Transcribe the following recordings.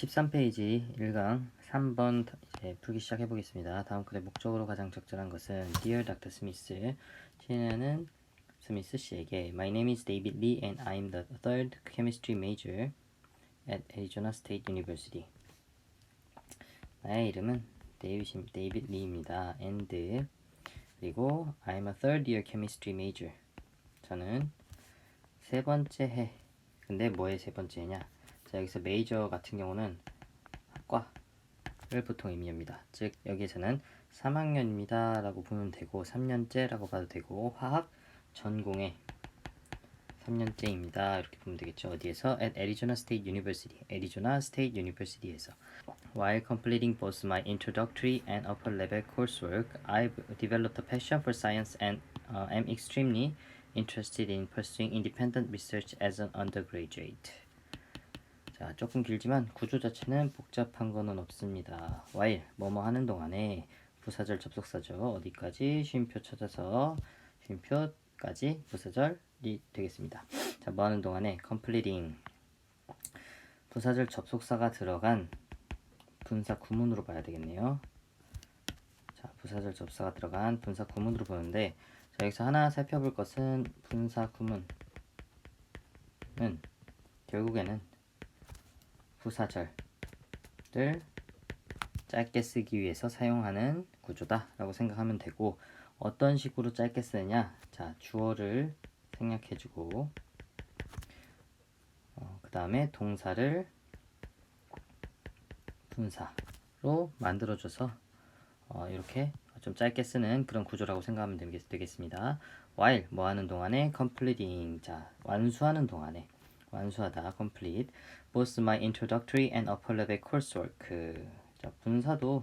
13페이지 1강 3번 이제 풀기 시작해 보겠습니다. 다음 글의 목적으로 가장 적절한 것은 Dear Dr. Smith, 친애하는 스미스 씨에게 My name is David Lee and I'm the third chemistry major at Arizona State University. 나의 이름은 데이빗 리입니다. And 그리고 I'm a third year chemistry major. 저는 세 번째 해. 근데 뭐의 세 번째 해냐? 자, 여기서 메이저 같은 경우는 학과를 보통 의미합니다. 즉 여기에서는 3학년입니다 라고 보면 되고 3년째 라고 봐도 되고 화학 전공의 3년째입니다 이렇게 보면 되겠죠. 어디에서? At Arizona State University. Arizona State University에서. While completing both my introductory and upper level coursework, I've developed a passion for science and am extremely interested in pursuing independent research as an undergraduate. 자, 조금 길지만 구조 자체는 복잡한 거는 없습니다. while 뭐뭐 하는 동안에 부사절 접속사죠. 어디까지? 쉼표 찾아서 쉼표까지 부사절이 되겠습니다. 자, 뭐 하는 동안에 completing 부사절 접속사가 들어간 분사 구문으로 봐야 되겠네요. 자, 부사절 접속사가 들어간 분사 구문으로 보는데 자, 여기서 하나 살펴볼 것은 분사 구문은 결국에는 부사절을 짧게 쓰기 위해서 사용하는 구조다 라고 생각하면 되고 어떤 식으로 짧게 쓰느냐. 자, 주어를 생략해주고 그 다음에 동사를 분사로 만들어줘서 이렇게 좀 짧게 쓰는 그런 구조라고 생각하면 되겠습니다. while 뭐 하는 동안에 completing 자 완수하는 동안에 완수하다 complete both my introductory and upper level coursework. 자, 분사도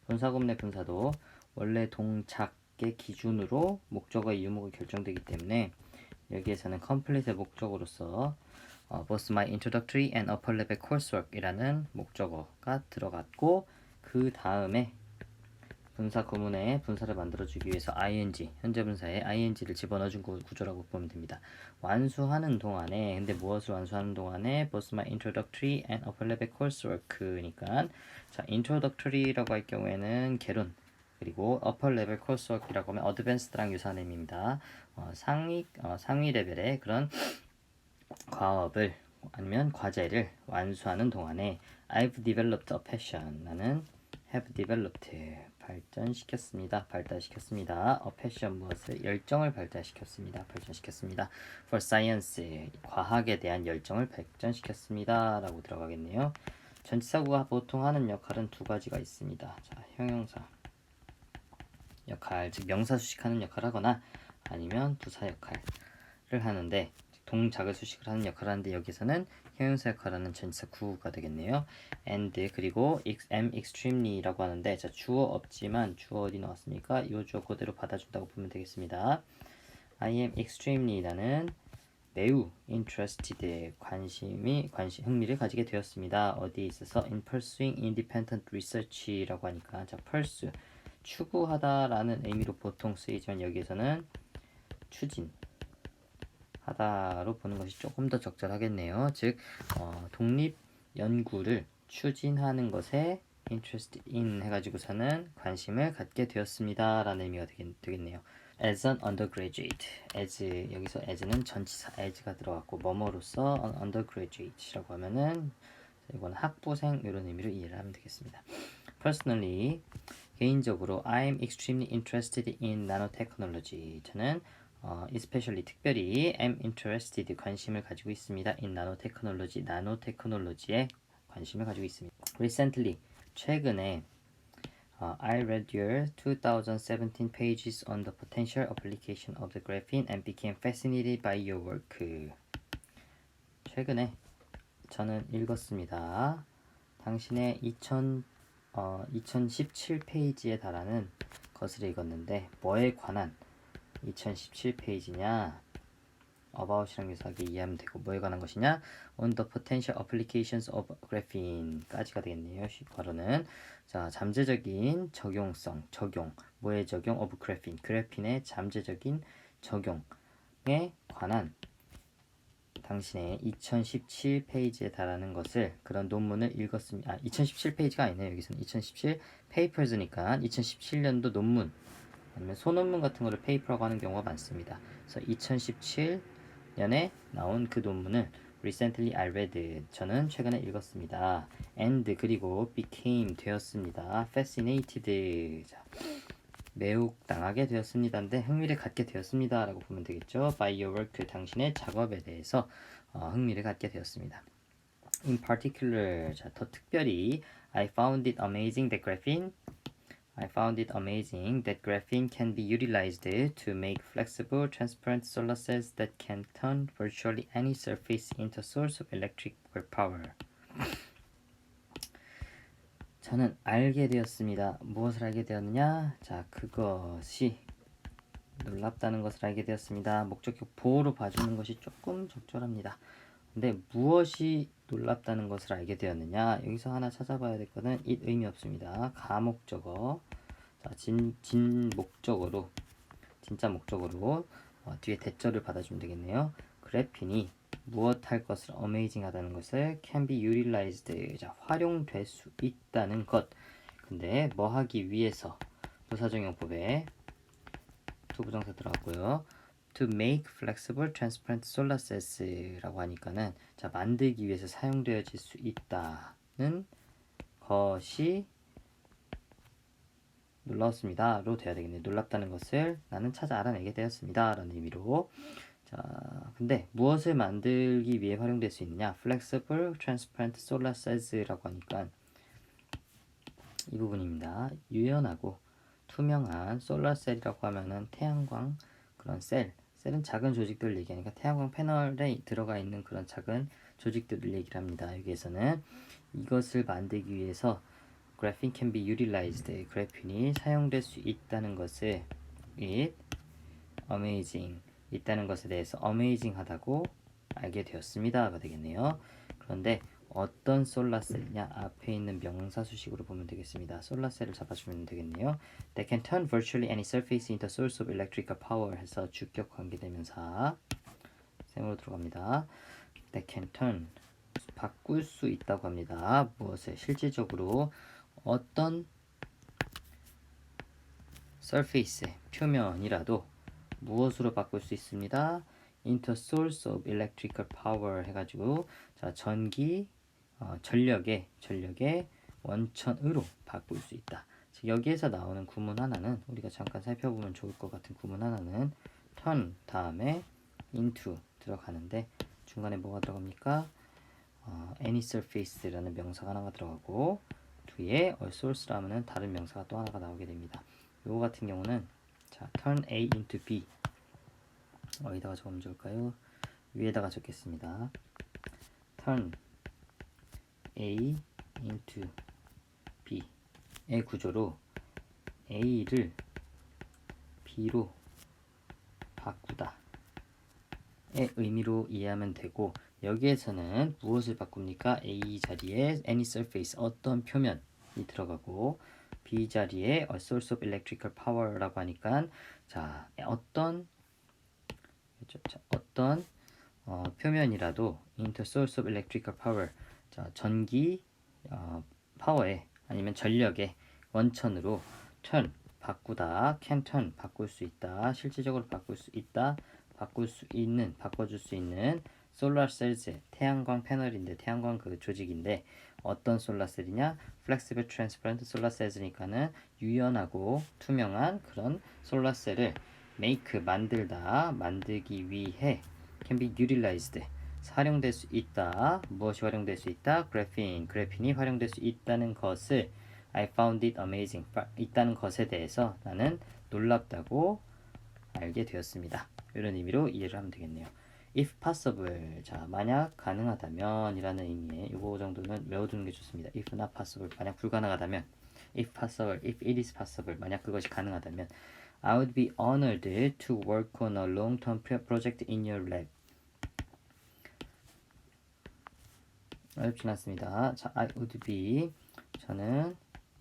분사구문의 분사도 원래 동작의 기준으로 목적어의 유무가 결정되기 때문에 여기에서는 complete의 목적으로서 both my introductory and upper level coursework 이라는 목적어가 들어갔고 그 다음에 분사 구문에 분사를 만들어주기 위해서 ing, 현재 분사에 ing를 집어넣어준 구조라고 보면 됩니다. 완수하는 동안에, 근데 무엇을 완수하는 동안에 both my introductory and upper level coursework니까 자, introductory라고 할 경우에는 개론, 그리고 upper level coursework이라고 하면 advanced랑 유사한 의미입니다. 상위 레벨의 그런 과업을 아니면 과제를 완수하는 동안에 I've developed a passion. 나는 have developed 발달시켰습니다. a passion 무엇을? 열정을 발달시켰습니다. for science 과학에 대한 열정을 발전시켰습니다. 라고 들어가겠네요. 전치사구가 보통 하는 역할은 두 가지가 있습니다. 자, 형용사 역할, 즉 명사 수식하는 역할을 하거나 아니면 부사 역할을 하는데 동작을 수식을 하는 역할을 하는데 여기서는 형용사 역할을 하는 전치사 구가 되겠네요. and 그리고 am extremely라고 하는데 자, 주어 없지만 주어 어디 나왔습니까? 이 주어 그대로 받아준다고 보면 되겠습니다. I am extremely라는 매우 interested 흥미를 가지게 되었습니다. 어디에 있어서 in pursuing independent research라고 하니까 자, pursue 추구하다라는 의미로 보통 쓰이지만 여기에서는 추진 하다로 보는 것이 조금 더 적절하겠네요. 즉 독립 연구를 추진하는 것에 interested in 해가지고서는 관심을 갖게 되었습니다 라는 의미가 되겠네요. as an undergraduate as 여기서 as는 전치사 as가 들어갔고 뭐뭐로서 an undergraduate라고 하면은 이건 학부생 이런 의미로 이해를 하면 되겠습니다. personally 개인적으로 I'm extremely interested in nanotechnology. 저는 especially 특별히 am interested 관심을 가지고 있습니다. in nanotechnology 나노테크놀로지에 관심을 가지고 있습니다. recently 최근에 I read your 2017 pages on the potential application of the graphene and became fascinated by your work. 최근에 저는 읽었습니다. 당신의 2017페이지에 달하는 것을 읽었는데 뭐에 관한 2017페이지냐 about이랑 유사하게 이해하면 되고 뭐에 관한 것이냐 on the potential applications of graphene까지가 되겠네요. 괄호는 자 잠재적인 적용성 뭐의 적용 of graphene 그래핀의 잠재적인 적용에 관한 당신의 2017 페이지에 달하는 것을 그런 논문을 읽었습니다. 2017 페이지가 아니네요. 여기서는 2017 papers니까 2017년도 논문 아니면 소논문 같은 거를 paper라고 하는 경우가 많습니다. 그래서 2017년에 나온 그 논문을 recently I read 저는 최근에 읽었습니다. and 그리고 became 되었습니다. fascinated 자, 매혹당하게 되었습니다인데 흥미를 갖게 되었습니다 라고 보면 되겠죠. by your work 당신의 작업에 대해서 흥미를 갖게 되었습니다. in particular 자, 더 특별히 I found it amazing that graphene can be utilized to make flexible, transparent solar cells that can turn virtually any surface into a source of electrical power. 저는 알게 되었습니다. 무엇을 알게 되었느냐? 자, 그것이 놀랍다는 것을 알게 되었습니다. 목적격 보호로 봐주는 것이 조금 적절합니다. 근데 무엇이 놀랍다는 것을 알게 되었느냐? 여기서 하나 찾아봐야 될 거는 it 의미 없습니다. 가목적어. 자, 진 목적어로 진짜 목적어로 뒤에 대절을 받아주면 되겠네요. 그래핀이 무엇 할 것을 어메이징하다는 것을 can be utilized 자, 활용될 수 있다는 것. 근데 뭐 하기 위해서 부사적용법에 to 부정사 들어갔고요. to make flexible transparent solar cells라고 하니까는 자, 만들기 위해서 사용되어질 수 있다는 것이 놀라웠습니다로 돼야 되겠네요. 놀랍다는 것을 나는 찾아 알아내게 되었습니다 라는 의미로. 자, 근데 무엇을 만들기 위해 활용될 수 있느냐? flexible transparent solar cells라고 하니까 이 부분입니다. 유연하고 투명한 솔라셀이라고 하면은 태양광 그런 셀은 작은 조직들을 얘기하니까 태양광 패널에 들어가 있는 그런 작은 조직들을 얘기를 합니다. 여기에서는 이것을 만들기 위해서 graphene can be utilized 그래핀이 사용될 수 있다는 것을 it amazing 있다는 것에 대해서 amazing하다고 알게 되었습니다가 되겠네요. 그런데 어떤 솔라셀이냐? 앞에 있는 명사 수식으로 보면 되겠습니다. 솔라셀을 잡아주면 되겠네요. They can turn virtually any surface into a source of electrical power 해서 주격 관계대명사 생으로 들어갑니다. They can turn 바꿀 수 있다고 합니다. 무엇을? 실질적으로 어떤 surface 표면이라도 무엇으로 바꿀 수 있습니다. into source of electrical power 해가지고 자 전력의 원천으로 바꿀 수 있다. 여기에서 나오는 구문 하나는 우리가 잠깐 살펴보면 좋을 것 같은 구문 하나는 turn 다음에 into 들어가는데 중간에 뭐가 들어갑니까? any surface라는 명사가 하나가 들어가고 뒤에 a source라 하면은 다른 명사가 또 하나가 나오게 됩니다. 요거 같은 경우는 자 turn A into B 어디다가 적으면 좋을까요? 위에다가 적겠습니다. turn A into B의 구조로 A를 B로 바꾸다의 의미로 이해하면 되고 여기에서는 무엇을 바꿉니까? A 자리에 any surface 어떤 표면이 들어가고 B 자리에 a source of electrical power라고 하니까 자 어떤 표면이라도 into source of electrical power 자 전기 파워에 아니면 전력의 원천으로 turn 바꾸다 can turn 바꿀 수 있다 실질적으로 바꿀 수 있다 바꿔줄 수 있는 solar cells 태양광 패널인데 태양광 그 조직인데 어떤 솔라셀이냐 flexible transparent solar cells니까는 유연하고 투명한 그런 솔라셀을 make 만들기 위해 can be utilized 활용될 수 있다. 무엇이 활용될 수 있다? 그래핀이 활용될 수 있다는 것을 I found it amazing 있다는 것에 대해서 나는 놀랍다고 알게 되었습니다. 이런 의미로 이해를 하면 되겠네요. If possible 자 만약 가능하다면 이라는 의미의 요거 정도는 외워두는 게 좋습니다. If not possible 만약 불가능하다면 if it is possible 만약 그것이 가능하다면 I would be honored to work on a long-term project in your lab. 어렵진 않습니다. 자, I would be 저는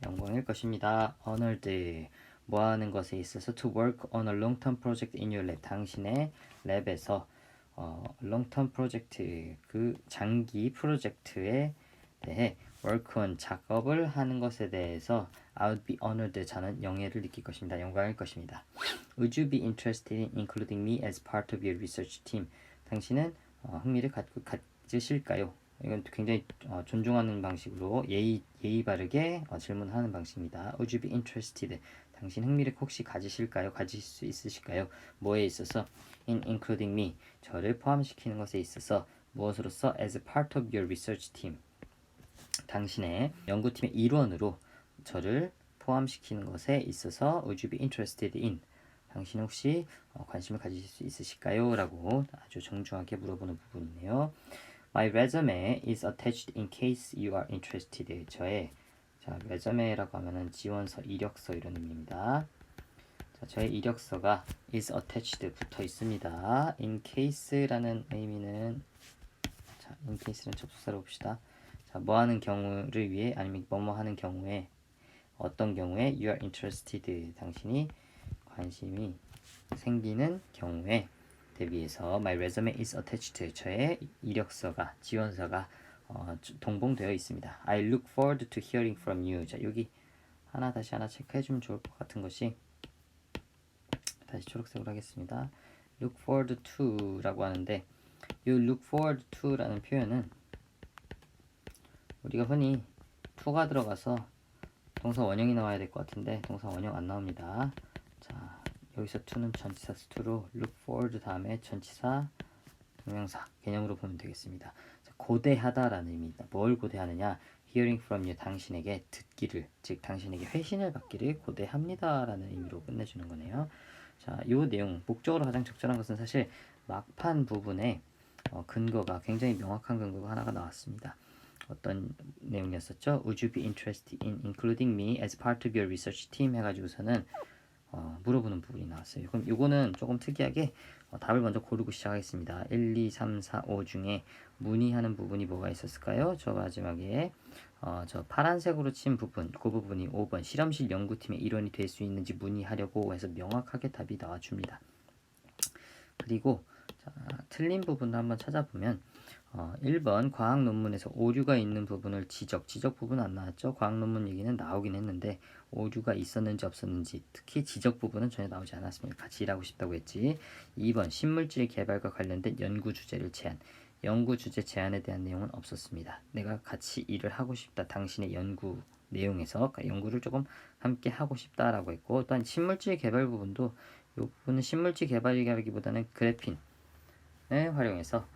영광일 것입니다. honored 뭐 하는 것에 있어서 to work on a long-term project in your lab 당신의 랩에서 long-term 프로젝트, 그 장기 프로젝트에 대해 work on 작업을 하는 것에 대해서 I would be honored. 저는 영예를 느낄 것입니다. 영광일 것입니다. Would you be interested in including me as part of your research team? 당신은 흥미를 가지실까요? 이건 굉장히 존중하는 방식으로 예의 바르게 질문하는 방식입니다. Would you be interested? 당신 흥미를 혹시 가지실까요? 가질 수 있으실까요? 뭐에 있어서? In including me, 저를 포함시키는 것에 있어서 무엇으로서? As part of your research team, 당신의 연구팀의 일원으로 저를 포함시키는 것에 있어서 Would you be interested in? 당신 혹시 관심을 가지실 수 있으실까요? 라고 아주 정중하게 물어보는 부분이네요. My resume is attached in case you are interested. 저의 resume라고 하면은 지원서, 이력서 이런 의미입니다. 저의 이력서가 is attached 붙어 있습니다. in case라는 의미는 in case는 접속사로 봅시다. 뭐 하는 경우를 위해 아니면 뭐뭐 하는 경우에 어떤 경우에 you are interested 당신이 관심이 생기는 경우에 대비해서 my resume is attached 저의 이력서가 지원서가 동봉되어 있습니다. I look forward to hearing from you. 자 여기 다시 하나 체크해 주면 좋을 것 같은 것이 다시 초록색으로 하겠습니다. look forward to 라고 하는데 you look forward to 라는 표현은 우리가 흔히 to가 들어가서 동사 원형이 나와야 될 것 같은데 동사 원형 안 나옵니다. 자 여기서 to는 전치사 to로 look forward 다음에 전치사 동명사 개념으로 보면 되겠습니다. 자, 고대하다라는 의미입니다. 뭘 고대하느냐? hearing from you 당신에게 듣기를 즉 당신에게 회신을 받기를 고대합니다라는 의미로 끝내주는 거네요. 자, 이 내용 목적으로 가장 적절한 것은 사실 막판 부분에 근거가 굉장히 명확한 근거가 하나가 나왔습니다. 어떤 내용이었었죠? Would you be interested in including me as part of your research team? 해가지고서는 물어보는 부분이 나왔어요. 그럼 이거는 조금 특이하게 답을 먼저 고르고 시작하겠습니다. 1, 2, 3, 4, 5 중에 문의하는 부분이 뭐가 있었을까요? 저 마지막에 저 파란색으로 친 부분, 그 부분이 5번 실험실 연구팀의 일원이 될 수 있는지 문의하려고 해서 명확하게 답이 나와줍니다. 그리고 자, 틀린 부분도 한번 찾아보면 1번 과학 논문에서 오류가 있는 부분을 지적 부분 안 나왔죠? 과학 논문 얘기는 나오긴 했는데 오류가 있었는지 없었는지 특히 지적 부분은 전혀 나오지 않았습니다. 같이 일하고 싶다고 했지. 2번 신물질 개발과 관련된 연구 주제를 제안. 연구 주제 제안에 대한 내용은 없었습니다. 내가 같이 일을 하고 싶다. 당신의 연구 내용에서 연구를 조금 함께 하고 싶다라고 했고 또한 신물질 개발 부분도 이 부분은 신물질 개발이라기보다는 그래핀을 활용해서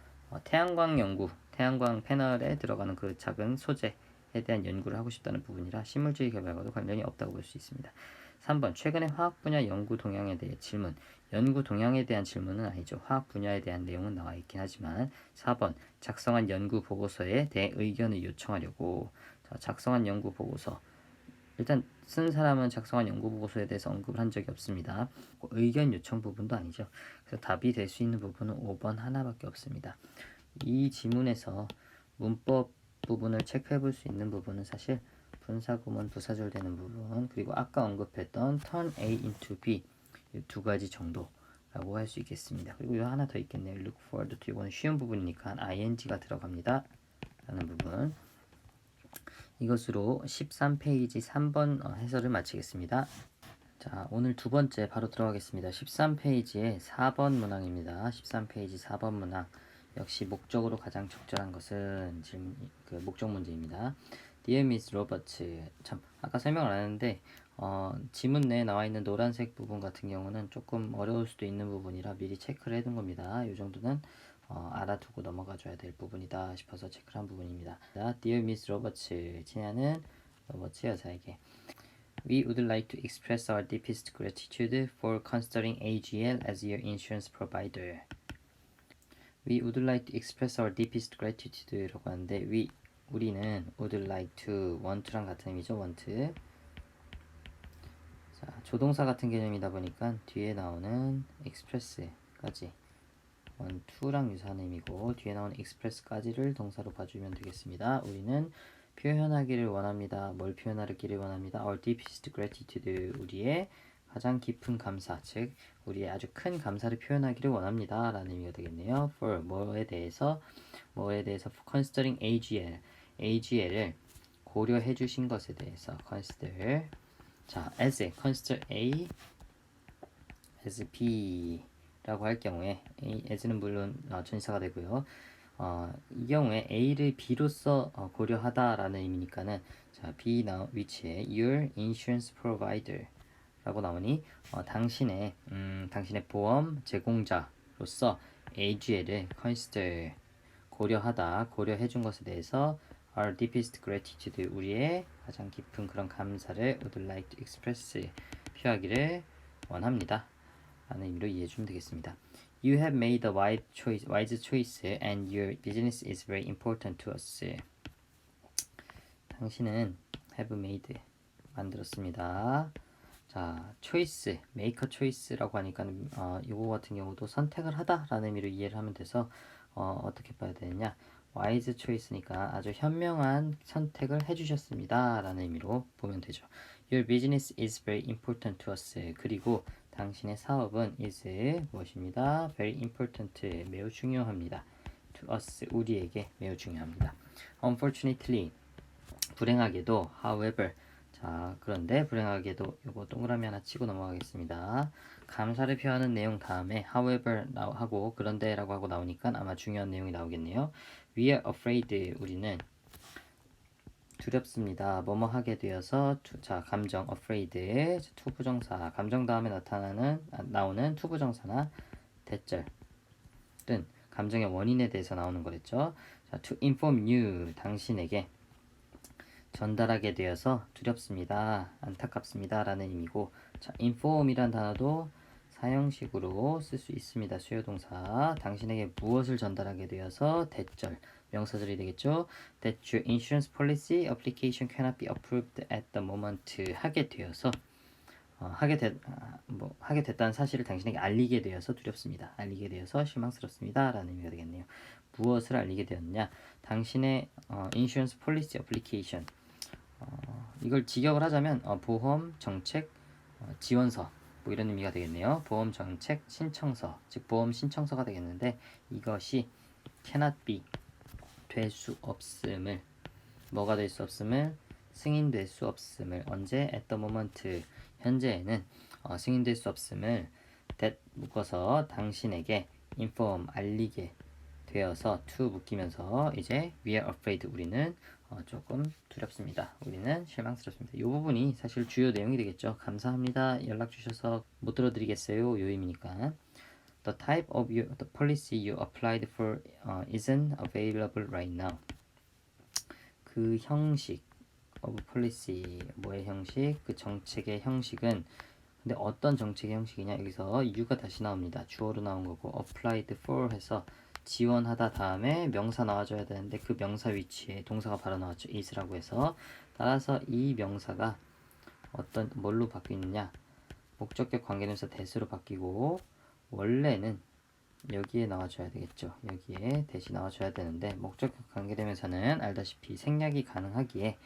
태양광 연구, 태양광 패널에 들어가는 그 작은 소재에 대한 연구를 하고 싶다는 부분이라 신물질 개발과도 관련이 없다고 볼 수 있습니다. 3번 최근의 화학 분야 연구 동향에 대해 질문. 연구 동향에 대한 질문은 아니죠. 화학 분야에 대한 내용은 나와 있긴 하지만 4번 작성한 연구 보고서에 대해 의견을 요청하려고 작성한 연구 보고서 일단 쓴 사람은 작성한 연구 보고서에 대해서 언급을 한 적이 없습니다. 의견 요청 부분도 아니죠. 그래서 답이 될 수 있는 부분은 5번 하나밖에 없습니다. 이 지문에서 문법 부분을 체크해 볼 수 있는 부분은 사실 분사구문 부사절되는 부분 그리고 아까 언급했던 turn A into B 이 두 가지 정도라고 할 수 있겠습니다. 그리고 이 하나 더 있겠네요. look forward to 이거는 쉬운 부분이니까 ing가 들어갑니다. 라는 부분 이것으로 13페이지 3번 해설을 마치겠습니다. 자, 오늘 두 번째 바로 들어가겠습니다. 13페이지의 4번 문항입니다. 13페이지 4번 문항. 역시 목적으로 가장 적절한 것은 지금 그 목적 문제입니다. Dear Miss Roberts. 참, 아까 설명을 안 했는데, 지문 내에 나와 있는 노란색 부분 같은 경우는 조금 어려울 수도 있는 부분이라 미리 체크를 해둔 겁니다. 이 정도는 알아두고 넘어가 줘야 될 부분이다 싶어서 체크를 한 부분입니다. Dear Miss Roberts. 친애하는 로버츠 여사에게. We would like to express our deepest gratitude for considering AGL as your insurance provider. We would like to express our deepest gratitude라고 하는데 우리는 would like to, want to랑 같은 의미죠. want. 자, 조동사 같은 개념이다 보니까 뒤에 나오는 express까지 want to랑 유사한 의미고 뒤에 나오는 express까지를 동사로 봐주면 되겠습니다. 우리는 표현하기를 원합니다. 뭘 표현하기를 원합니다. Our deepest gratitude, 우리의 가장 깊은 감사, 즉 우리의 아주 큰 감사를 표현하기를 원합니다 라는 의미가 되겠네요. for 뭐에 대해서 considering AGL을 고려해 주신 것에 대해서 consider. 자, consider A as B라고 할 경우에 as는 물론 전치사가 되고요. 이 경우에 A를 B로서 고려하다라는 의미니까는 자, B 위치에 your insurance provider 라고 나오니 당신의 보험 제공자로서 AGL을 consider 고려해 준 것에 대해서 our deepest gratitude 우리의 가장 깊은 그런 감사를 would like to express 표하기를 원합니다 라는 의미로 이해해 주면 되겠습니다. You have made a wise choice and your business is very important to us. 당신은 have made 만들었습니다. 자, choice, make a choice라고 하니까 이거 같은 경우도 선택을 하다라는 의미로 이해를 하면 돼서 어떻게 봐야 되느냐? wise choice니까 아주 현명한 선택을 해주셨습니다 라는 의미로 보면 되죠. Your business is very important to us. 그리고 당신의 사업은 is 무엇입니다? very important, 매우 중요합니다. to us, 우리에게 매우 중요합니다. Unfortunately, 불행하게도, however, 자, 그런데 불행하게도 요거 동그라미 하나 치고 넘어가겠습니다. 감사를 표하는 내용 다음에 however 하고 그런데라고 하고 나오니까 아마 중요한 내용이 나오겠네요. We are afraid, 우리는 두렵습니다. 뭐뭐 하게 되어서 자, 감정 afraid, 투부정사, 감정 다음에 나오는 투부정사나 대절은 감정의 원인에 대해서 나오는 거랬죠. 자, to inform you, 당신에게 전달하게 되어서 두렵습니다. 안타깝습니다. 라는 의미고, 자, inform이란 단어도 사형식으로 쓸 수 있습니다. 수요동사. 당신에게 무엇을 전달하게 되어서 대절, 명사절이 되겠죠. That your insurance policy application cannot be approved at the moment. 하게 되어서 하게 됐다는 사실을 당신에게 알리게 되어서 두렵습니다. 알리게 되어서 실망스럽습니다. 라는 의미가 되겠네요. 무엇을 알리게 되었냐? 당신의 insurance policy application, 이걸 직역을 하자면 보험 정책 지원서 뭐 이런 의미가 되겠네요. 보험 정책 신청서, 즉 보험 신청서가 되겠는데 이것이 cannot be, 될 수 없음을, 뭐가 될 수 없음을, 승인될 수 없음을, 언제 at the moment, 현재에는 승인될 수 없음을 that 묶어서 당신에게 inform, 알리게 되어서 to 묶이면서 이제 we are afraid, 우리는 조금 두렵습니다. 우리는 실망스럽습니다. 이 부분이 사실 주요 내용이 되겠죠. 감사합니다. 연락 주셔서 못 들어드리겠어요. 요 의미니까. The type of the policy you applied for isn't available right now. 그 형식 of policy, 뭐의 형식? 그 정책의 형식은, 근데 어떤 정책의 형식이냐? 여기서 you가 다시 나옵니다. 주어로 나온 거고 applied for 해서 지원하다 다음에 명사 나와줘야 되는데 그 명사 위치에 동사가 바로 나왔죠. is라고 해서. 따라서 이 명사가 뭘로 바뀌느냐? 목적격 관계대명사 that으로 바뀌고, 원래는 여기에 나와줘야 되겠죠. 여기에 that이 나와줘야 되는데 목적격 관계대명사는 알다시피 생략이 가능하기에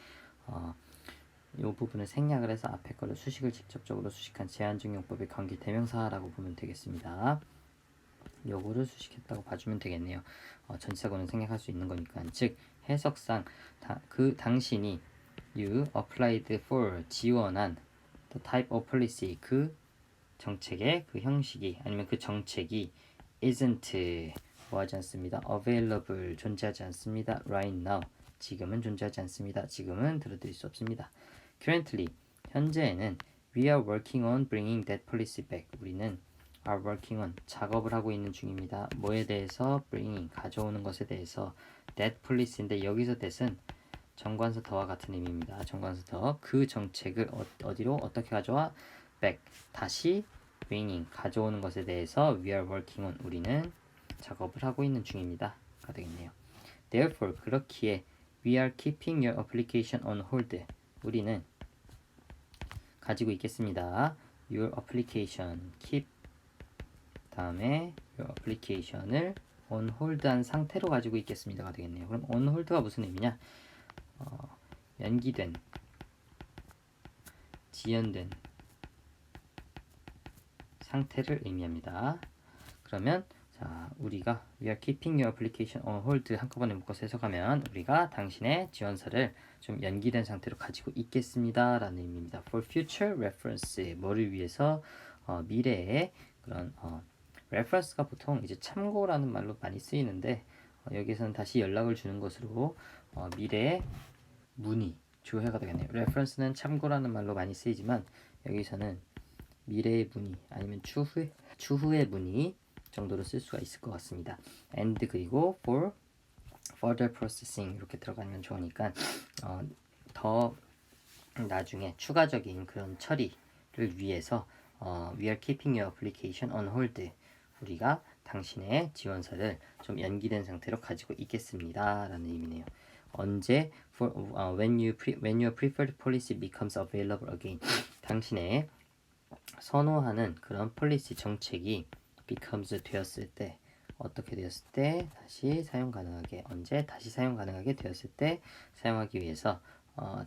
이 부분을 생략을 해서 앞에 거를 수식을 직접적으로 수식한 제한적 용법의 관계대명사라고 보면 되겠습니다. 요거를 수식했다고 봐주면 되겠네요. 전치사구는 생략할 수 있는 거니까. 즉 해석상 당신이 you applied for, 지원한 the type of policy, 그 정책의 그 형식이, 아니면 그 정책이 isn't, 뭐하지 않습니다. available, 존재하지 않습니다. right now, 지금은 존재하지 않습니다. 지금은 들어드릴 수 없습니다. currently, 현재에는 we are working on bringing that policy back. 우리는 are working on, 작업을 하고 있는 중입니다. 뭐에 대해서? bringing, 가져오는 것에 대해서. that policy인데 여기서 that은 정관사 더와 같은 의미입니다. 정관사 더, 그 정책을 어디로 어떻게 가져와? back, 다시 bringing, 가져오는 것에 대해서 we are working on, 우리는 작업을 하고 있는 중입니다. 가 되겠네요. Therefore, 그렇기에 we are keeping your application on hold. 우리는 가지고 있겠습니다. your application, keep 다음에 your application을 on hold한 상태로 가지고 있겠습니다가 되겠네요. 그럼 on hold가 무슨 의미냐? 연기된, 지연된, 상태를 의미합니다. 그러면 자, 우리가 we are keeping your application on hold 한꺼번에 묶어서 해석하면 우리가 당신의 지원서를 좀 연기된 상태로 가지고 있겠습니다 라는 의미입니다. For future reference 뭐를 위해서 미래에 그런 reference가 보통 이제 참고라는 말로 많이 쓰이는데 여기서는 다시 연락을 주는 것으로 미래의 문의 주어가 되겠네요. reference는 참고라는 말로 많이 쓰이지만 여기서는 미래의 문의 아니면 추후의 문의 정도로 쓸 수가 있을 것 같습니다. and 그리고 for further processing 이렇게 들어가면 좋으니까 더 나중에 추가적인 그런 처리를 위해서 we are keeping your application on hold 우리가 당신의 지원서를 좀 연기된 상태로 가지고 있겠습니다 라는 의미네요. 언제 when your preferred policy becomes available again 당신의 선호하는 그런 폴리시 정책이 becomes 되었을 때 어떻게 되었을 때 다시 사용 가능하게 언제 다시 사용 가능하게 되었을 때 사용하기 위해서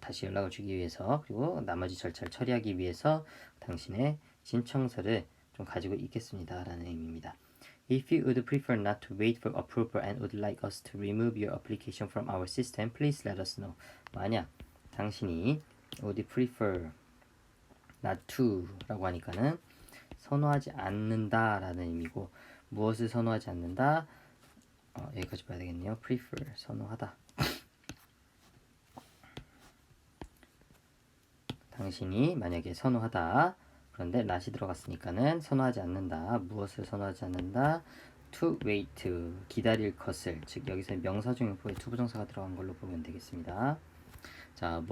다시 연락을 주기 위해서 그리고 나머지 절차를 처리하기 위해서 당신의 신청서를 좀 가지고 있겠습니다 라는 의미입니다. If you would prefer not to wait for approval and would like us to remove your application from our system, please let us know. 만약 당신이 would prefer not to 라고 하니까는 선호하지 않는다 라는 의미고 무엇을 선호하지 않는다 여기까지 봐야 되겠네요. prefer 선호하다 당신이 만약에 선호하다 그런데 not이 들어갔으니까는 선호하지 않는다 무엇을 선호하지 않는다 to wait 기다릴 것을 즉 여기서 명사중용법에 투부정사가 들어간 걸로 보면 되겠습니다. 자,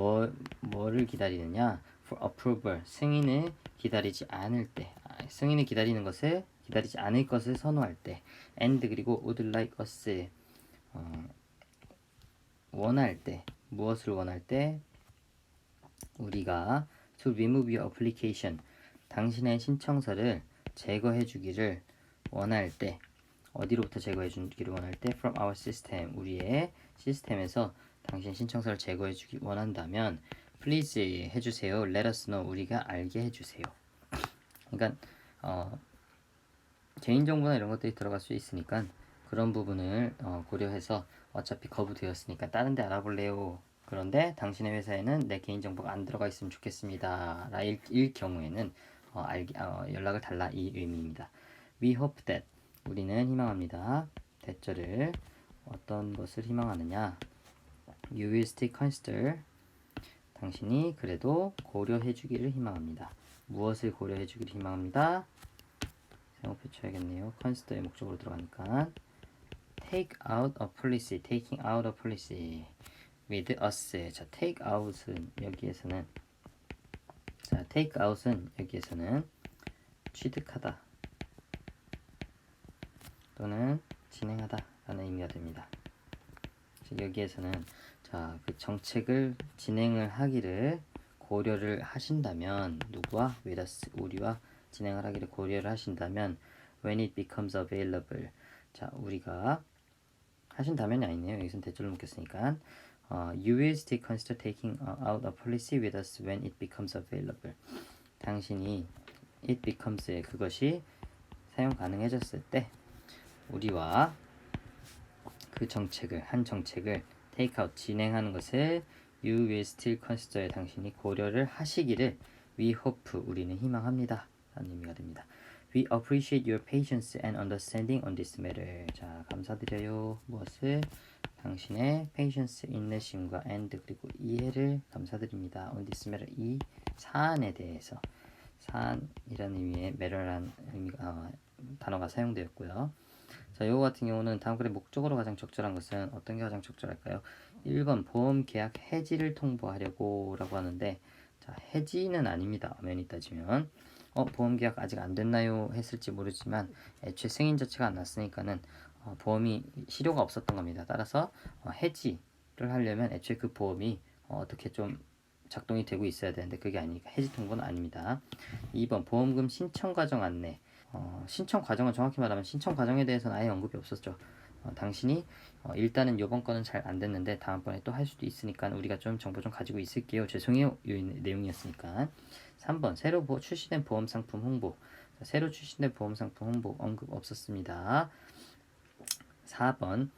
뭐를 기다리느냐? For approval, 승인을 기다리지 않을 때, 승인을 기다리는 것을 기다리지 않을 것을 선호할 때, and 그리고 would like us 원할 때, 무엇을 원할 때, 우리가 to remove your application, 당신의 신청서를 제거해 주기를 원할 때, 어디로부터 제거해 주기를 원할 때, from our system, 우리의 시스템에서 당신 신청서를 제거해 주기 원한다면 please 해주세요. let us know. 우리가 알게 해주세요. 그러니까 개인정보나 이런 것들이 들어갈 수 있으니까 그런 부분을 고려해서 어차피 거부되었으니까 다른 데 알아볼래요. 그런데 당신의 회사에는 내 개인정보가 안 들어가 있으면 좋겠습니다. 라일 경우에는 연락을 달라 이 의미입니다. We hope that 우리는 희망합니다. 대절을 어떤 것을 희망하느냐 You will still consider 당신이 그래도 고려해 주기를 희망합니다. 무엇을 고려해 주기를 희망합니다. 세모표 쳐야겠네요. consider의 목적으로 들어가니까 take out a policy, taking out a policy with us. 자, take out은 여기에서는 take out은 여기에서는 취득하다 또는 진행하다 라는 의미가 됩니다. 여기에서는 자, 그 정책을 진행을 하기를 고려를 하신다면 누구와? with us, 우리와 진행을 하기를 고려를 하신다면 when it becomes available 자, 우리가 하신다면이 아니네요. 여기서는 대절로 묶였으니까 you will still consider taking out a policy with us when it becomes available 당신이 it becomes에 그것이 사용 가능해졌을 때 우리와 그 정책을 한 정책을 take out 진행하는 것을 you will still consider 당신이 고려를 하시기를 we hope 우리는 희망합니다 라는 의미가 됩니다. We appreciate your patience and understanding on this matter. 자, 감사드려요. 무엇을? 당신의 patience, 인내심과 and 그리고 이해를 감사드립니다. on this matter, 이 사안에 대해서. 사안이라는 의미의 matter라는 단어가 사용되었고요. 자, 요거 같은 경우는 다음 글의 목적으로 가장 적절한 것은 어떤 게 가장 적절할까요? 1번 보험 계약 해지를 통보하려고 라고 하는데 자, 해지는 아닙니다. 엄연히 따지면 보험 계약 아직 안 됐나요? 했을지 모르지만 애초에 승인 자체가 안 났으니까는 보험이 실효가 없었던 겁니다. 따라서 해지를 하려면 애초에 그 보험이 어떻게 좀 작동이 되고 있어야 되는데 그게 아니니까 해지 통보는 아닙니다. 2번 보험금 신청 과정 안내 신청 과정은 정확히 말하면 신청 과정에 대해서는 아예 언급이 없었죠. 당신이 일단은 요번 거는 잘 안 됐는데 다음번에 또 할 수도 있으니까 우리가 좀 정보 좀 가지고 있을게요. 죄송해요. 이 내용이었으니까. 3번 새로 출시된 보험 상품 홍보 새로 출시된 보험상품 홍보 언급 없었습니다. 4번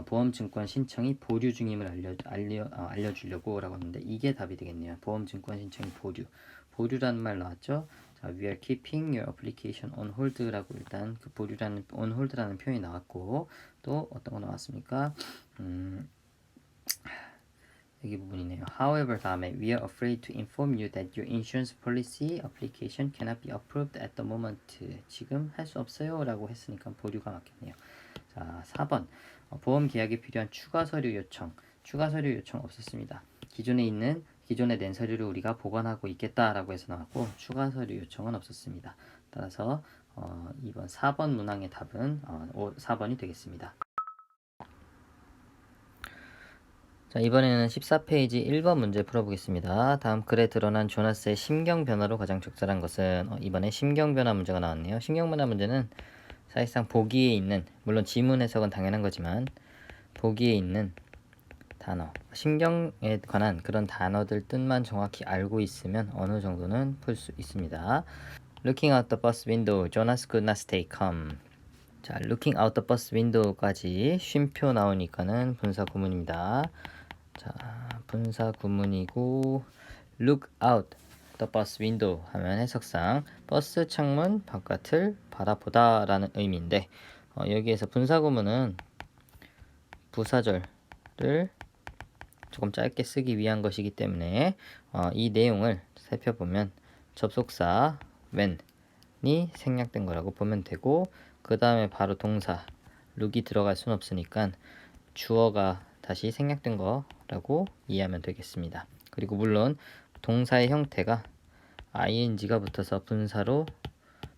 보험증권 신청이 보류 중임을 알려주려고 라고 하는데 이게 답이 되겠네요. 보험증권 신청이 보류라는 말 나왔죠. 자, we are keeping your application on hold라고 일단 그 보류라는 on hold라는 표현이 나왔고 또 어떤 거 나왔습니까? 여기 부분이네요. However, 다음에 we are afraid to inform you that your insurance policy application cannot be approved at the moment. 지금 할 수 없어요 라고 했으니까 보류가 맞겠네요. 자, 4번 보험 계약에 필요한 추가 서류 요청 없었습니다. 기존에 낸 서류를 우리가 보관하고 있겠다라고 해서 나왔고 추가 서류 요청은 없었습니다. 따라서 2번 4번 문항의 답은 4번이 되겠습니다. 자, 이번에는 14페이지 1번 문제 풀어보겠습니다. 다음 글에 드러난 조나스의 심경 변화로 가장 적절한 것은 이번에 심경 변화 문제가 나왔네요. 심경 변화 문제는 사실상 보기에 있는, 물론 지문 해석은 당연한 거지만 보기에 있는 단어, 심경에 관한 그런 단어들 뜻만 정확히 알고 있으면 어느 정도는 풀 수 있습니다. Looking out the bus window, Jonas could not stay calm. 자, looking out the bus window까지 쉼표 나오니까는 분사 구문입니다. 자, 분사 구문이고 look out the bus window 하면 해석상 버스 창문 바깥을 바라보다 라는 의미인데 여기에서 분사 구문은 부사절을 조금 짧게 쓰기 위한 것이기 때문에 이 내용을 살펴보면 접속사 when이 생략된 거라고 보면 되고 그 다음에 바로 동사 look이 들어갈 순 없으니까 주어가 다시 생략된 거라고 이해하면 되겠습니다. 그리고 물론 동사의 형태가 ing가 붙어서 분사로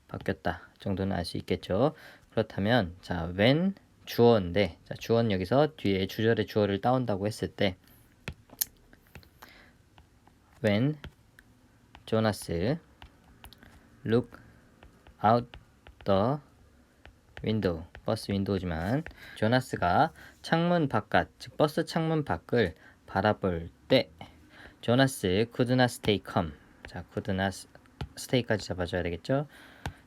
바뀌었다 정도는 알 수 있겠죠. 그렇다면 자 when 주어인데 자, 주어는 여기서 뒤에 주절의 주어를 따온다고 했을 때 when 조나스 look out the window 버스 윈도우지만 조나스가 창문 바깥 즉 버스 창문 밖을 바라볼 때 조나스 could not stay calm. 자 could not stay까지 잡아줘야 되겠죠.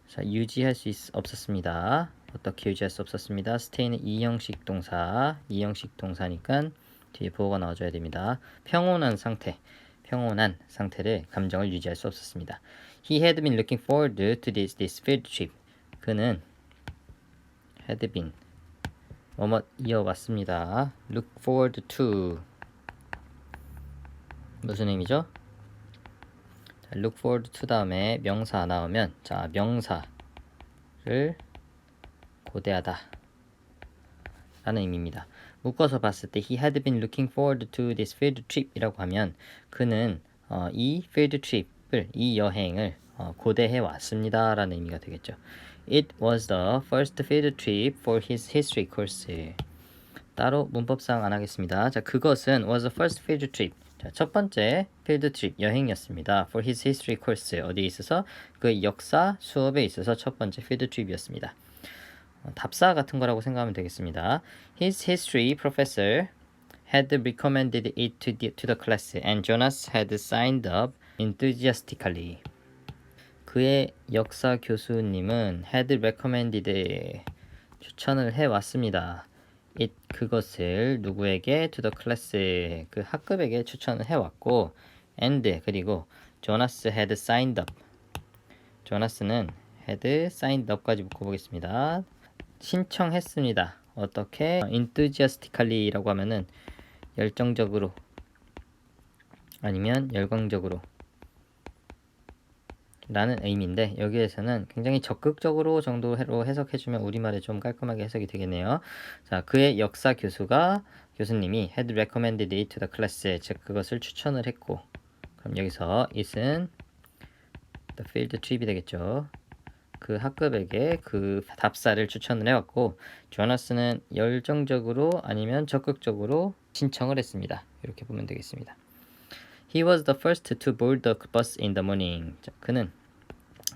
자 유지할 수 없었습니다. 어떻게 유지할 수 없었습니다. stay는 이형식 동사니까 뒤에 보호가 나와줘야 됩니다. 평온한 상태를 감정을 유지할 수 없었습니다. He had been looking forward to this field trip. 그는 had been 이어왔습니다. look forward to 무슨 의미죠? 자, look forward to 다음에 명사 나오면 자 명사를 고대하다 라는 의미입니다. 묶어서 봤을 때 he had been looking forward to this field trip 이라고 하면 그는 이 field trip을 이 여행을 고대해 왔습니다 라는 의미가 되겠죠. It was the first field trip for his history course. 따로 문법상 안 하겠습니다. 자, 그것은 was the first field trip. 자, 첫 번째 field trip 여행이었습니다. For his history course. 어디에 있어서? 그 역사 수업에 있어서 첫 번째 field trip이었습니다. 답사 같은 거라고 생각하면 되겠습니다. His history professor had recommended it to the class and Jonas had signed up enthusiastically. 그의 역사 교수님은 had recommended 추천을 해왔습니다. 그것을 누구에게 to the class 그 학급에게 추천을 해왔고 and 그리고 Jonas had signed up 조나스는 had signed up까지 묶어보겠습니다. 신청했습니다. 어떻게? enthusiastically라고 하면은 열정적으로 아니면 열광적으로 라는 의미인데 여기에서는 굉장히 적극적으로 정도로 해석해주면 우리말에 좀 깔끔하게 해석이 되겠네요. 자, 그의 역사 교수님이 had recommended it to the class 즉 그것을 추천을 했고 그럼 여기서 it은 the field trip이 되겠죠. 그 학급에게 그 답사를 추천을 해왔고 조나스는 열정적으로 아니면 적극적으로 신청을 했습니다. 이렇게 보면 되겠습니다. He was the first to board the bus in the morning. 자, 그는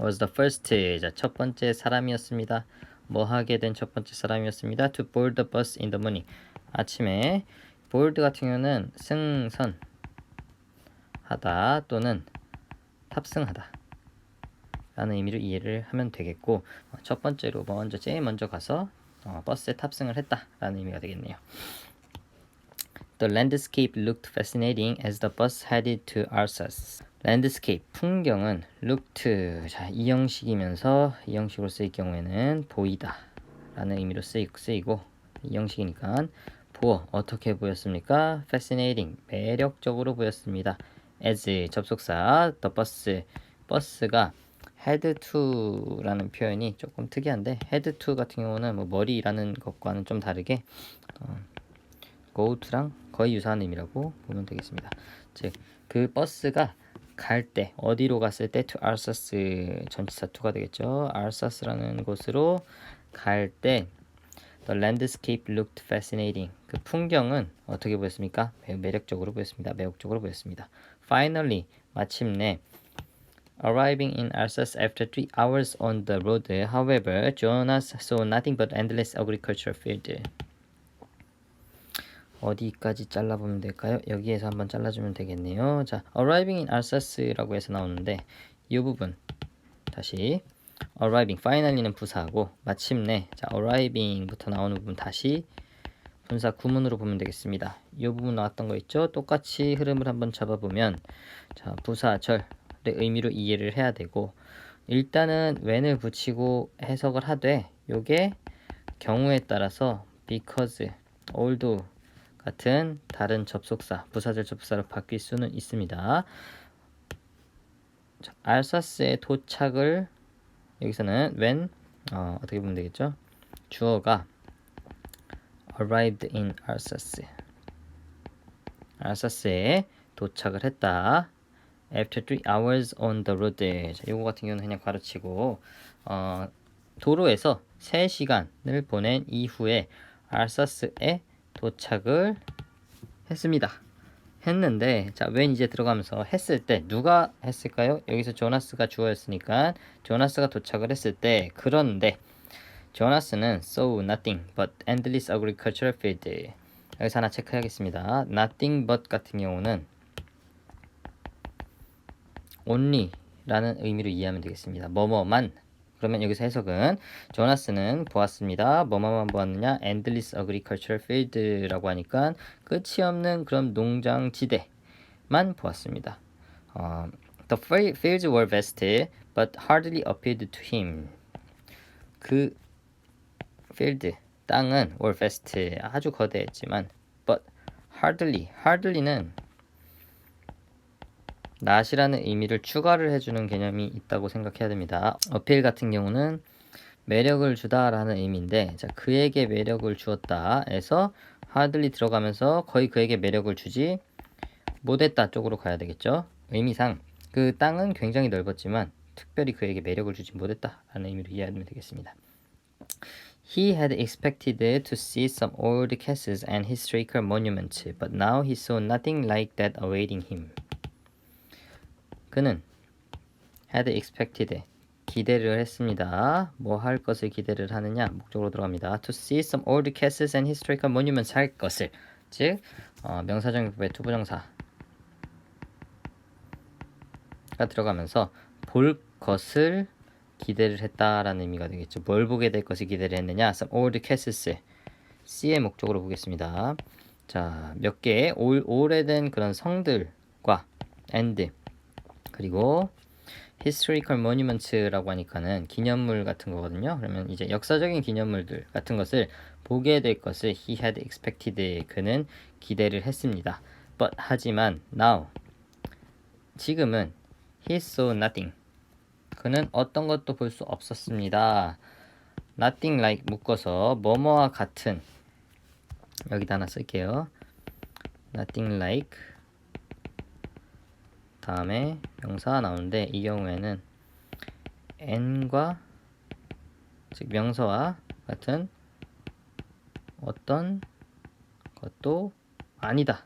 was the first. 자, 첫 번째 사람이었습니다. 뭐 하게 된 첫 번째 사람이었습니다. To board the bus in the morning. 아침에 board 같은 경우는 승선하다 또는 탑승하다 라는 의미로 이해를 하면 되겠고, 첫 번째로 제일 먼저 가서 버스에 탑승을 했다라는 의미가 되겠네요. The landscape looked fascinating as the bus headed to Alsace. landscape, 풍경은 looked, 자, 이 형식이면서 이 형식으로 쓰일 경우에는 보이다 라는 의미로 쓰이고, 이 형식이니까 어떻게 보였습니까? fascinating, 매력적으로 보였습니다. as, 접속사, the bus, 버스가 head to 라는 표현이 조금 특이한데, head to 같은 경우는 머리라는 것과는 좀 다르게 go to랑 거의 유사한 의미라고 보면 되겠습니다. 즉, 그 버스가 갈 때, 어디로 갔을 때 to Alsace, 전치사 to가 되겠죠. Alsace라는 곳으로 갈 때 The landscape looked fascinating. 그 풍경은 어떻게 보였습니까? 매우 매력적으로 보였습니다. 매혹적으로 보였습니다. Finally, 마침내 Arriving in Alsace after 3 hours on the road, however, Jonas saw nothing but endless agricultural field. 어디까지 잘라보면 될까요? 여기에서 한번 잘라주면 되겠네요. 자, arriving in Alsace라고 해서 나오는데 이 부분 다시 arriving, finally는 부사하고 마침내, 자, arriving부터 나오는 부분 다시 분사 구문으로 보면 되겠습니다. 이 부분 나왔던 거 있죠? 똑같이 흐름을 한번 잡아보면, 자, 부사절의 의미로 이해를 해야 되고, 일단은 when을 붙이고 해석을 하되 요게 경우에 따라서 because, although 같은 다른 접속사, 부사절 접속사로 바뀔 수는 있습니다. 알사스에 도착을, 여기서는 when, 어떻게 보면 되겠죠? 주어가 arrived in Alsace, 알사스에 도착을 했다. After 3 hours on the road. 자, 이거 같은 경우는 그냥 가르치고, 도로에서 3시간을 보낸 이후에 알사스에 도착을 했습니다. 했는데, 자, when 이제 들어가면서 했을 때 누가 했을까요? 여기서 조나스가 주어였으니까 조나스가 도착을 했을 때, 그런데 조나스는 saw nothing but endless agricultural field. 여기서 하나 체크하겠습니다. nothing but 같은 경우는 only라는 의미로 이해하면 되겠습니다. 뭐뭐만. 그러면 여기서 해석은 조나스는 보았습니다. 뭐뭐만 보았느냐? endless agricultural field라고 하니까 끝이 없는 그런 농장지대만 보았습니다. The fields were vast, but hardly appealed to him. 그 field, 땅은 were vast, 아주 거대했지만 but hardly는 not이라는 의미를 추가를 해주는 개념이 있다고 생각해야 됩니다. appeal 같은 경우는 매력을 주다라는 의미인데, 자, 그에게 매력을 주었다 해서 hardly 들어가면서 거의 그에게 매력을 주지 못했다 쪽으로 가야 되겠죠. 의미상 그 땅은 굉장히 넓었지만 특별히 그에게 매력을 주지 못했다라는 의미로 이해하면 되겠습니다. He had expected to see some old castles and historical monuments, but now he saw nothing like that awaiting him. 그는 had expected, 기대를 했습니다. 뭐 할 것을 기대를 하느냐? 목적으로 들어갑니다. To see some old castles and historical monuments, 할 것을, 즉 명사정유법의 투부정사가 들어가면서 볼 것을 기대를 했다라는 의미가 되겠죠. 뭘 보게 될 것을 기대를 했느냐? Some old castles, C의 목적으로 보겠습니다. 자, 몇 개의 오래된 그런 성들과 and, 그리고 historical monuments라고 하니까는 기념물 같은 거거든요. 그러면 이제 역사적인 기념물들 같은 것을 보게 될 것을 he had expected, 그는 기대를 했습니다. But, 하지만 now, 지금은 he saw nothing, 그는 어떤 것도 볼 수 없었습니다. nothing like 묶어서 뭐뭐와 같은, 여기다 하나 쓸게요. nothing like 다음에 명사가 나오는데, 이 경우에는 n과, 즉 명사와 같은 어떤 것도 아니다.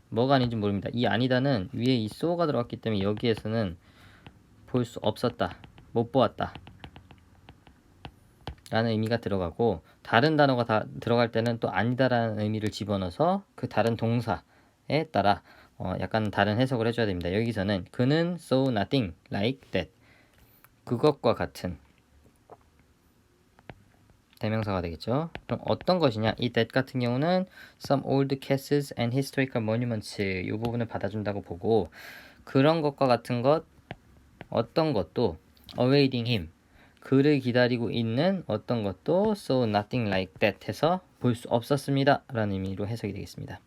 뭐가 아닌지 모릅니다. 이 아니다는 위에 이 so가 들어갔기 때문에 여기에서는 볼 수 없었다, 못 보았다 라는 의미가 들어가고, 다른 단어가 다 들어갈 때는 또 아니다라는 의미를 집어넣어서 그 다른 동사에 따라 약간 다른 해석을 해줘야 됩니다. 여기서는 그는 saw nothing like that, 그것과 같은 대명사가 되겠죠. 그럼 어떤 것이냐? 이 that 같은 경우는 some old castles and historical monuments 이 부분을 받아준다고 보고 그런 것과 같은 것 어떤 것도 awaiting him 그를 기다리고 있는 어떤 것도 so nothing like that 해서 볼 수 없었습니다 라는 의미로 해석이 되겠습니다.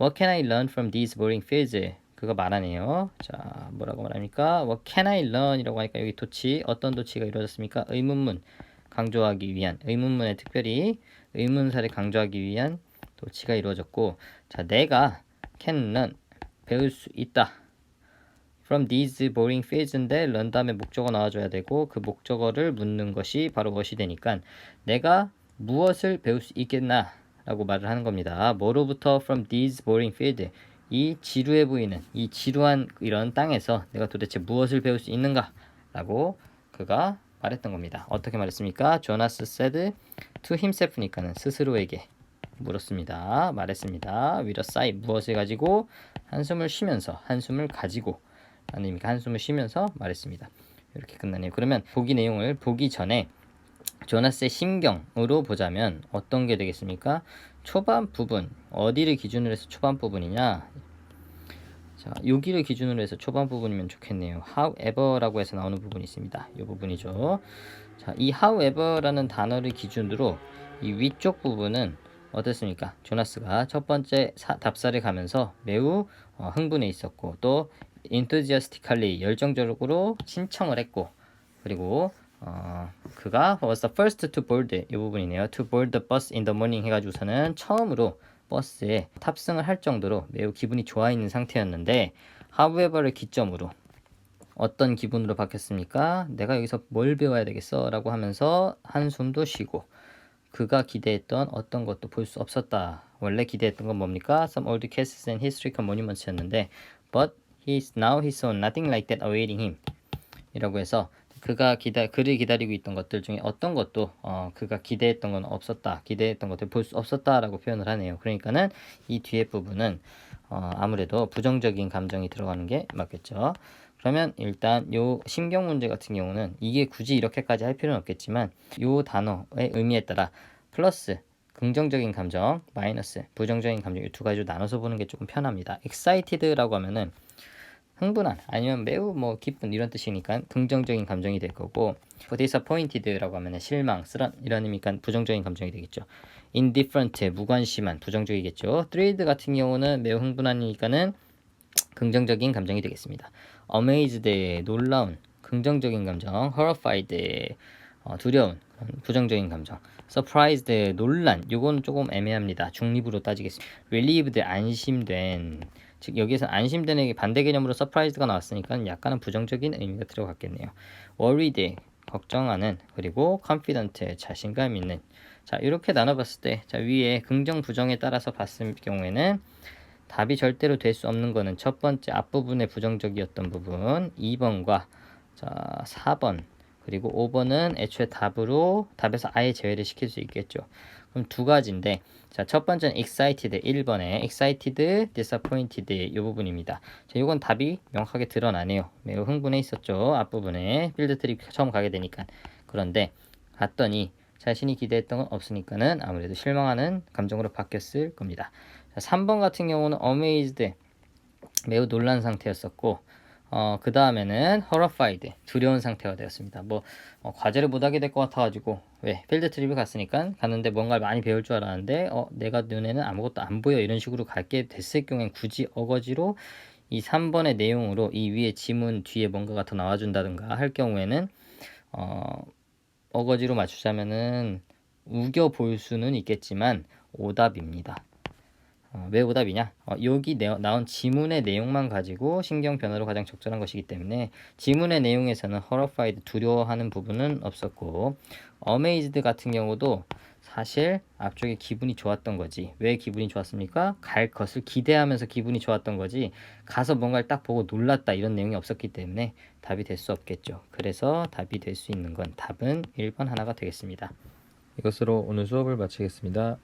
What can I learn from these boring fields? 그거 말하네요. 자, 뭐라고 말합니까? What can I learn? 이라고 하니까 여기 도치, 어떤 도치가 이루어졌습니까? 의문문, 강조하기 위한, 의문문에 특별히 의문사를 강조하기 위한 도치가 이루어졌고, 자, 내가 can learn, 배울 수 있다. From these boring fields인데 learn 다음에 목적어 나와줘야 되고 그 목적어를 묻는 것이 바로 무엇이 되니까 내가 무엇을 배울 수 있겠나 라고 말을 하는 겁니다. 뭐로부터 from these boring fields 이 지루해 보이는 이 지루한 이런 땅에서 내가 도대체 무엇을 배울 수 있는가 라고 그가 말했던 겁니다. 어떻게 말했습니까? 조나스 said to himself니까는 스스로에게 물었습니다. 말했습니다. with a sigh 무엇을 가지고 한숨을 쉬면서 한숨을 가지고 아닙니까? 한숨을 쉬면서 말했습니다. 이렇게 끝나네요. 그러면 보기 내용을 보기 전에 조나스의 심경으로 보자면 어떤 게 되겠습니까? 초반 부분 어디를 기준으로 해서 초반 부분이냐? 자, 여기를 기준으로 해서 초반 부분이면 좋겠네요. however라고 해서 나오는 부분이 있습니다. 이 부분이죠. 자, 이 however라는 단어를 기준으로 이 위쪽 부분은 어떻습니까? 조나스가 첫 번째 답사를 가면서 매우 흥분해 있었고 또 enthusiastically 열정적으로 신청을 했고 그리고 그가 was the first to board 이 부분이네요. to board the bus in the morning 해가지고서는 처음으로 버스에 탑승을 할 정도로 매우 기분이 좋아 있는 상태였는데 however를 기점으로 어떤 기분으로 바뀌었습니까? 내가 여기서 뭘 배워야 되겠어? 라고 하면서 한숨도 쉬고 그가 기대했던 어떤 것도 볼 수 없었다. 원래 기대했던 건 뭡니까? Some old castles and historical monuments였는데 but now he saw nothing like that awaiting him 이라고 해서 그를 기다리고 있던 것들 중에 어떤 것도 그가 기대했던 건 없었다. 기대했던 것들 볼 수 없었다라고 표현을 하네요. 그러니까는 이 뒤에 부분은 아무래도 부정적인 감정이 들어가는 게 맞겠죠. 그러면 일단 요 심경 문제 같은 경우는 이게 굳이 이렇게까지 할 필요는 없겠지만 요 단어의 의미에 따라 플러스 긍정적인 감정, 마이너스 부정적인 감정 이 두 가지로 나눠서 보는 게 조금 편합니다. excited라고 하면은 흥분한 아니면 매우 기쁜 이런 뜻이니까 긍정적인 감정이 될 거고 disappointed라고 하면 실망스런 이런 의미니까 부정적인 감정이 되겠죠. indifferent 무관심한 부정적이겠죠. thrilled 같은 경우는 매우 흥분하니까는 긍정적인 감정이 되겠습니다. amazed 놀라운 긍정적인 감정, horrified 두려운 부정적인 감정, surprised 논란 요건 조금 애매합니다. 중립으로 따지겠습니다. relieved 안심된 즉 여기에서 안심된에게 반대 개념으로 surprised가 나왔으니까 약간은 부정적인 의미가 들어갔겠네요. worried 걱정하는 그리고 confident 자신감 있는 자 이렇게 나눠봤을 때 자 위에 긍정 부정에 따라서 봤을 경우에는 답이 절대로 될 수 없는 거는 첫 번째 앞부분의 부정적이었던 부분 2번과 자 4번 그리고 5번은 애초에 답에서 아예 제외를 시킬 수 있겠죠. 그럼 두 가지인데 자, 첫 번째는 excited 1번에 excited, disappointed 이 부분입니다. 자, 이건 답이 명확하게 드러나네요. 매우 흥분해 있었죠. 앞부분에 필드 트립 처음 가게 되니까. 그런데 갔더니 자신이 기대했던 건 없으니까는 아무래도 실망하는 감정으로 바뀌었을 겁니다. 자, 3번 같은 경우는 amazed 매우 놀란 상태였었고 그 다음에는 horrified 두려운 상태가 되었습니다. 과제를 못하게 될 것 같아가지고 왜 필드 트립을 갔으니까 갔는데 뭔가를 많이 배울 줄 알았는데 내가 눈에는 아무것도 안 보여 이런 식으로 갈게 됐을 경우엔 굳이 어거지로 이 3번의 내용으로 이 위에 지문 뒤에 뭔가가 더 나와준다든가 할 경우에는 어거지로 맞추자면은 우겨 볼 수는 있겠지만 오답입니다. 왜 오답이냐? 여기 나온 지문의 내용만 가지고 신경 변화로 가장 적절한 것이기 때문에 지문의 내용에서는 horrified 두려워하는 부분은 없었고 amazed 같은 경우도 사실 앞쪽에 기분이 좋았던 거지. 왜 기분이 좋았습니까? 갈 것을 기대하면서 기분이 좋았던 거지 가서 뭔가를 딱 보고 놀랐다 이런 내용이 없었기 때문에 답이 될 수 없겠죠. 그래서 답이 될 수 있는 건 답은 1번 하나가 되겠습니다. 이것으로 오늘 수업을 마치겠습니다.